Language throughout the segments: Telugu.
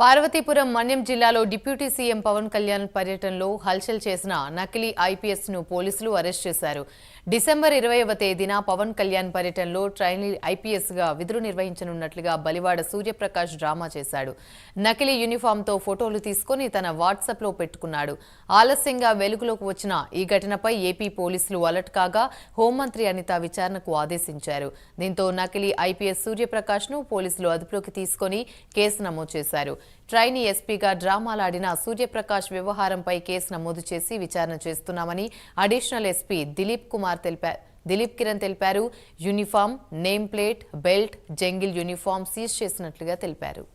పార్వతీపురం మన్యం జిల్లాలో డిప్యూటీ సీఎం పవన్ కళ్యాణ్ పర్యటనలో హల్చల్ చేసిన నకిలీ ఐపీఎస్ ను పోలీసులు అరెస్ట్ చేశారు. డిసెంబర్ 20వ తేదీన పవన్ కళ్యాణ్ పర్యటనలో ట్రైనీ ఐపీఎస్ గా విధులు నిర్వహించనున్నట్లుగా బలివాడ సూర్యప్రకాష్ డ్రామా చేశాడు. నకిలీ యూనిఫామ్ తో ఫోటోలు తీసుకుని తన వాట్సాప్ లో పెట్టుకున్నాడు. ఆలస్యంగా వెలుగులోకి వచ్చిన ఈ ఘటనపై ఏపీ పోలీసులు అలర్ట్ కాగా హోంమంత్రి అనిత విచారణకు ఆదేశించారు. దీంతో నకిలీ ఐపీఎస్ సూర్యప్రకాష్ ను పోలీసులు అదుపులోకి తీసుకుని కేసు నమోదు చేశారు. ట్రైనీ ఎస్పీగా డ్రామాలాడిన సూర్యప్రకాష్ వ్యవహారంపై కేసు నమోదు చేసి విచారణ చేస్తున్నామని అడిషనల్ ఎస్పీ దిలీప్ కిరణ్ తెలిపారు. Uniform, name plate, belt, jungle uniform seize చేసినట్లుగా తెలిపారు.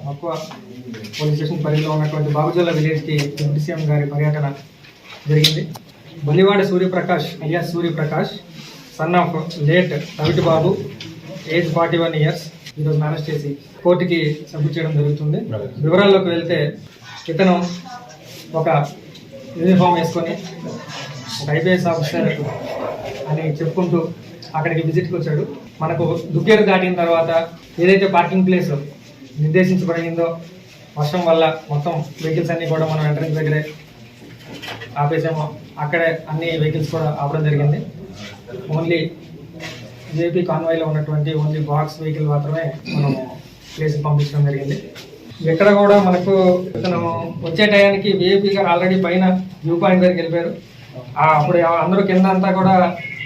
మక్కువ పోలీస్ స్టేషన్ పరిధిలో ఉన్నటువంటి బాబుజల్ల విలేజ్కి డిప్యూటీ సీఎం గారి పర్యటన జరిగింది. Balivada Suryaprakash alias Suryaprakash, son of late Raviti Babu, age 41 years, ఈరోజు అరెస్ట్ చేసి కోర్టుకి సబ్మిట్ చేయడం జరుగుతుంది. వివరాల్లోకి వెళ్తే ఇతను ఒక యూనిఫామ్ వేసుకొని ఒక ఐపీఎస్ ఆఫీసర్ అని చెప్పుకుంటూ అక్కడికి విజిట్కి వచ్చాడు. మనకు దుక్కేరు దాటిన తర్వాత ఏదైతే పార్కింగ్ ప్లేస్ నిర్దేశించబడిందో వర్షం వల్ల మొత్తం వెహికల్స్ అన్నీ కూడా మనం ఎంట్రన్స్ దగ్గరే ఆపేసాము. అక్కడే అన్ని వెహికల్స్ కూడా ఆపడం జరిగింది. ఓన్లీ జేపీ కాన్వాయ్లో ఉన్నటువంటి ఓన్లీ బాక్స్ వెహికల్ మాత్రమే మనం ప్లేస్కి పంపించడం జరిగింది. ఎక్కడ కూడా మనకు ఇతను వచ్చే టయానికి విఐపీ గారు ఆల్రెడీ పైన వ్యూ పాయింట్ దగ్గరికి వెళ్ళిపోయారు. అప్పుడు అందరూ కింద అంతా కూడా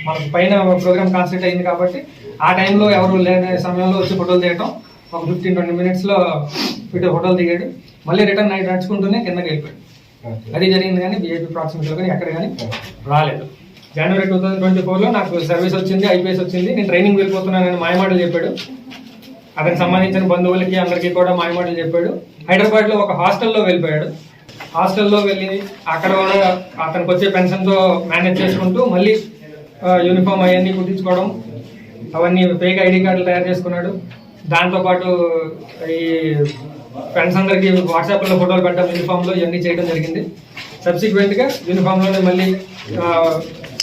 మనకు పైన ప్రోగ్రామ్ కాన్సన్ట్రేట్ అయింది కాబట్టి ఆ టైంలో ఎవరు లేని సమయంలో వచ్చి ఫోటోలు తీయటం, ఒక 15-20 మినిట్స్లో ఫోటోలు దిగాడు. మళ్ళీ రిటర్న్ నైట్ నడుచుకుంటూనే కిందకి వెళ్ళిపోయాడు. అది జరిగింది. కానీ బీఏపీ ప్రాక్సిమిటీలో కానీ ఎక్కడ కానీ రాలేదు. జనవరి 2024లో నాకు సర్వీస్ వచ్చింది, ఐపీఎస్ వచ్చింది, నేను ట్రైనింగ్ వెళ్ళిపోతున్నానని మాయమాటలు చెప్పాడు. అతనికి సంబంధించిన బంధువులకి అందరికీ కూడా మాయమాటలు చెప్పాడు. హైదరాబాద్లో ఒక హాస్టల్లో వెళ్ళిపోయాడు. హాస్టల్లో వెళ్ళి అక్కడ కూడా అతనికి వచ్చే పెన్షన్తో మేనేజ్ చేసుకుంటూ మళ్ళీ యూనిఫామ్ అవన్నీ కుట్టించుకోవడం, అవన్నీ ఫేక్ ఐడి కార్డులు తయారు చేసుకున్నాడు. దాంతోపాటు ఈ ఫ్రెండ్స్ అందరికీ వాట్సాప్లో ఫోటోలు పెట్టడం యూనిఫామ్లో ఇవన్నీ చేయడం జరిగింది. సబ్సిక్వెంట్గా యూనిఫామ్లోనే మళ్ళీ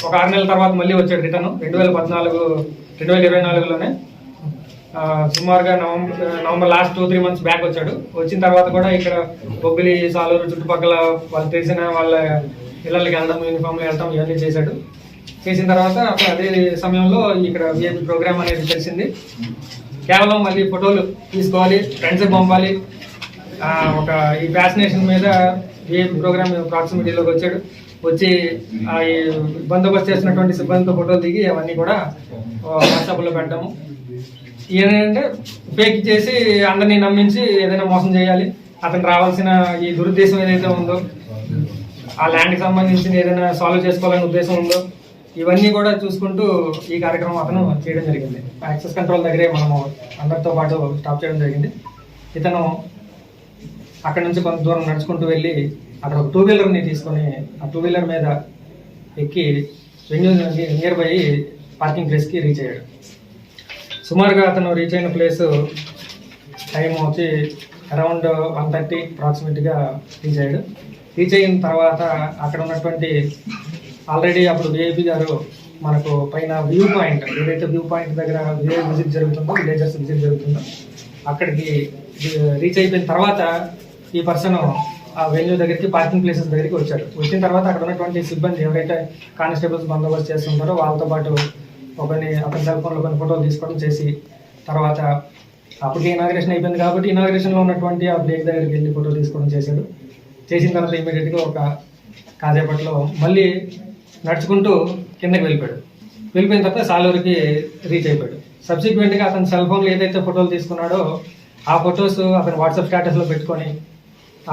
ఒక 6 నెలల తర్వాత మళ్ళీ వచ్చాడు రిటర్న్ 2024లోనే. సుమారుగా నవంబర్ లాస్ట్ 2-3 మంత్స్ బ్యాక్ వచ్చాడు. వచ్చిన తర్వాత కూడా ఇక్కడ బొబ్బిలి, సాలూరు చుట్టుపక్కల వాళ్ళు తెలిసిన వాళ్ళ ఇళ్ళకి వెళ్ళడం, యూనిఫామ్లో వెళ్ళడం ఇవన్నీ చేశాడు. చేసిన తర్వాత అదే సమయంలో ఇక్కడ విఐపీ ప్రోగ్రామ్ అనేది తెలిసింది. కేవలం మళ్ళీ ఫోటోలు తీసుకోవాలి, ఫ్రెండ్స్ పంపాలి, ఒక ఈ ఫ్యాసినేషన్ మీద విఐపీ ప్రోగ్రామ్ ప్రాక్సిమిటీలోకి వచ్చాడు. వచ్చి ఈ బందోబస్తు చేసినటువంటి సిబ్బందితో ఫోటోలు దిగి అవన్నీ కూడా వాట్సాప్లో పెట్టడము. ఏంటంటే ఫేక్ చేసి అందరినీ నమ్మించి ఏదైనా మోసం చేయాలి, అతను రావాల్సిన ఈ దురుద్దేశం ఏదైతే ఉందో, ఆ ల్యాండ్కి సంబంధించిన ఏదైనా సాల్వ్ చేసుకోవాలనే ఉద్దేశం ఉందో, ఇవన్నీ కూడా చూసుకుంటూ ఈ కార్యక్రమం అతను చేయడం జరిగింది. యాక్సెస్ కంట్రోల్ దగ్గరే మనము అందరితో పాటు స్టాప్ చేయడం జరిగింది. ఇతను అక్కడ నుంచి కొంత దూరం నడుచుకుంటూ వెళ్ళి అక్కడ ఒక 2 వీలర్ని తీసుకొని ఆ 2 వీలర్ మీద ఎక్కి వెన్యూ నియర్ బై పార్కింగ్ ప్లేస్కి రీచ్ అయ్యాడు. సుమారుగా అతను రీచ్ అయిన ప్లేస్ టైం వచ్చి అరౌండ్ 1:30 అప్రాక్సిమేట్గా రీచ్ అయ్యాడు. రీచ్ అయిన తర్వాత అక్కడ ఉన్నటువంటి ఆల్రెడీ అప్పుడు విఐపీ గారు మనకు పైన వ్యూ పాయింట్, ఏదైతే వ్యూ పాయింట్ దగ్గర విజిట్ జరుగుతుందో, విలేజర్స్ విజిట్ జరుగుతుందో, అక్కడికి రీచ్ అయిపోయిన తర్వాత ఈ పర్సన్ ఆ వెన్యూ దగ్గరికి, పార్కింగ్ ప్లేసెస్ దగ్గరికి వచ్చాడు. వచ్చిన తర్వాత అక్కడ ఉన్నటువంటి సిబ్బంది ఎవరైతే కానిస్టేబుల్స్ బందోబస్తు చేస్తుంటారో వాళ్ళతో పాటు అతని సెల్ ఫోన్లో కొన్ని ఫోటోలు తీసుకోవడం చేసి, తర్వాత అప్పటికి ఇనాగ్రేషన్ అయిపోయింది కాబట్టి ఇనాగ్రేషన్లో ఉన్నటువంటి ఆ బ్రేక్ దగ్గరికి వెళ్ళి ఫోటో తీసుకోవడం చేశాడు. చేసిన తర్వాత ఇమీడియట్గా ఒక కాసేపట్లో మళ్ళీ నడుచుకుంటూ కిందకి వెళ్ళిపోయిన తర్వాత సాలూరుకి రీచ్ అయిపోయాడు. సబ్సిక్వెంట్గా అతని సెల్ ఫోన్లో ఏదైతే ఫోటోలు తీసుకున్నాడో ఆ ఫొటోస్ అతను వాట్సాప్ స్టేటస్లో పెట్టుకొని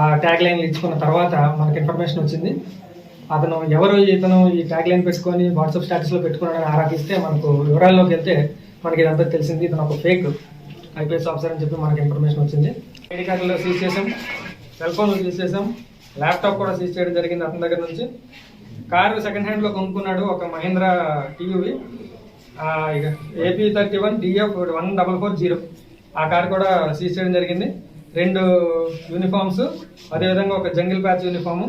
ఆ ట్యాగ్ లైన్లు ఇచ్చుకున్న తర్వాత మనకు ఇన్ఫర్మేషన్ వచ్చింది. ఇతను ఈ ట్యాగ్ లైన్ పెట్టుకొని వాట్సాప్ స్టేటస్లో పెట్టుకున్నాడని ఆరా తీస్తే మనకు వివరాల్లోకి వెళ్తే మనకి ఇదంతా తెలిసింది. ఇతను ఒక ఫేక్ ఐపీఎస్ ఆఫీసర్ అని చెప్పి మనకి ఇన్ఫర్మేషన్ వచ్చింది. ఐడి కార్డులో సీజ్ చేసాం, సెల్ ఫోన్లు సీజ్ చేసాం, ల్యాప్టాప్ కూడా సీజ్ చేయడం జరిగింది అతని దగ్గర నుంచి. కారు సెకండ్ హ్యాండ్లో కొనుక్కున్నాడు, ఒక మహీంద్రా టీయూవి. ఇక AP31 DF 1440 ఆ కార్ కూడా సీజ్ చేయడం జరిగింది. 2 యూనిఫామ్స్, అదేవిధంగా ఒక జంగిల్ ప్యాచ్ యూనిఫాము,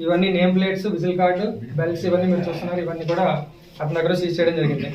ఇవన్నీ name plates, whistle card, belts ఇవన్నీ మీరు చూస్తున్నారు. ఇవన్నీ కూడా అతని దగ్గర సీజ్ చేయడం జరిగింది.